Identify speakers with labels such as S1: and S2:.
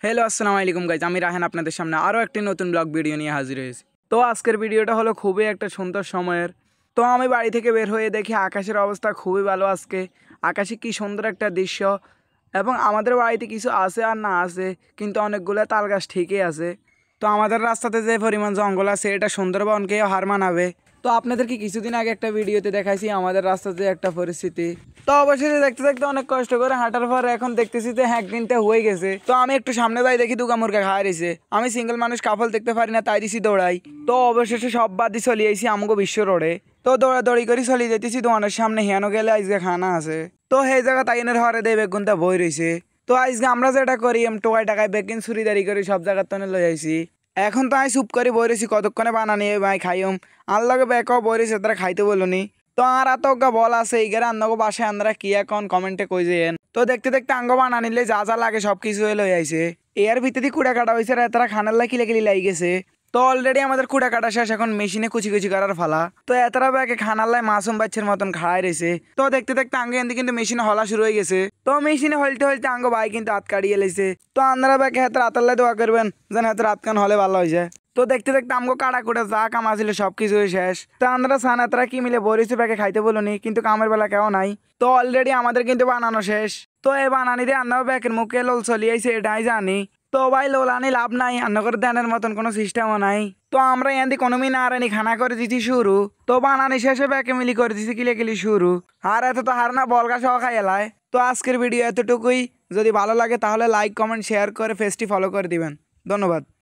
S1: Hello আসসালামু আলাইকুম guys, আমি রাহান আপনাদের সামনে আরও একটি নতুন ব্লগ ভিডিও নিয়ে হাজির হয়েছি। তো আজকের ভিডিওটা হলো খুবই একটা সুন্দর সময়ের। তো আমি বাড়ি থেকে বের হয়ে দেখি আকাশের অবস্থা খুবই ভালো আজকে। আকাশে কি সুন্দর একটা দৃশ্য, এবং আমাদের বাড়িতে কিছু আছে আর না আছে, কিন্তু অনেকগুলো তাল গাছ ঠিকই আছে। তো আমাদের রাস্তাতে যে পরিমাণ জঙ্গল আছে এটা সুন্দরবনকেও হার মানাবে। তো আপনাদেরকে কিছুদিন আগে একটা ভিডিওতে দেখাইছি আমাদের রাস্তাতে একটা পরিস্থিতি। তো অবশ্যই দেখতে দেখতে অনেক কষ্ট করে হাঁটার পর এখন দেখতেছি যে একদিনটা হয়ে গেছে। তো আমি একটু সামনে যাই, দেখি দুগা মুরগা খাওয়া রয়েছে। আমি সিঙ্গেল মানুষ কাফল দেখতে পারি না, তাই দিছি দৌড়াই। তো অবশেষে সব বাদ দিয়ে চলে আইছি আমাকে বিশ্ব রোডে। তো দৌড়াদৌড়ি করে চলে যেতেছি দোকানের সামনে, হেয়ানো গেলে আজকে খানা আছে। তো সেই জায়গা তাইনের হরে দেয় বেগুনটা বই রয়েছে। তো আজকে আমরা যেটা করি টোকাই টাকায় বেগুন ছুরিদারি করে সব জায়গার তনে লই আইছি। এখন তো আমি চুপ করে বই রয়েছি, কতক্ষণে বানানি ভাই খাইম আল্লাহকে বেকাও বই রয়েছে, তারা খাইতে বলনি। তো আর এত বল আছে এইগারে আন্নাগো বাসায় আন্দারা কি এখন কমেন্টে কই যেন। তো দেখতে দেখতে আঙ্গ বানানিলে যা যা লাগে সব কিছু লই আইছে। এর ভিতরে কুড়া কাটা হয়েছে, তারা খানার লাই কিলে লাই গেছে। তো অলরেডি আমাদের কুড়া কাটা শেষ, এখন মেশিনে কুচি কুচি করার ফালা। তো এতটা ব্যাগে খানার লাই মাসুম বাচ্চার মতন খাড়াই রয়েছে। তো দেখতে দেখতে আঙ্গে এনদি কিন্তু মেশিনে হলা শুরু হয়ে গেছে। তো মেশিনে হলতে হলতে আঙ্গ ভাই কিন্তু হাত কাটিয়ে লেছে। তো আপনারা ব্যাগে হাতের হাতার লাই দোয়া করবেন যেন হাতের হাত কান হলে ভালো হয়ে যায়। তো দেখতে দেখতে আমগো কাটা কুটা যা কাম আসলে সব কিছু শেষ। তো আমরা সানাতরা কি মিলে বরিছে ব্যাগে খাইতে বলুনি, কিন্তু কামের বেলা কেউ নাই। তো অলরেডি আমাদের কিন্তু বানানো শেষ। তো এই বানানি দিয়ে আন্নাও ব্যাগের মুখে লোল চলিয়েছে এটাই জানি। তো ভাই লোল আনি লাভ নাই, আন্ন করে দেনের মতন কোনো সিস্টেমও নাই। তো আমরা এদি কোনো মিনা আর আনি খানা করে দিচ্ছি শুরু। তো বানানি শেষে ব্যাগে মিলি করে দিচ্ছি কিলে শুরু। আর এত তো হার না বলগা সহ খাই এলায়। তো আজকের ভিডিও এতটুকুই। যদি ভালো লাগে তাহলে লাইক কমেন্ট শেয়ার করে পেজটি ফলো করে দিবেন। ধন্যবাদ।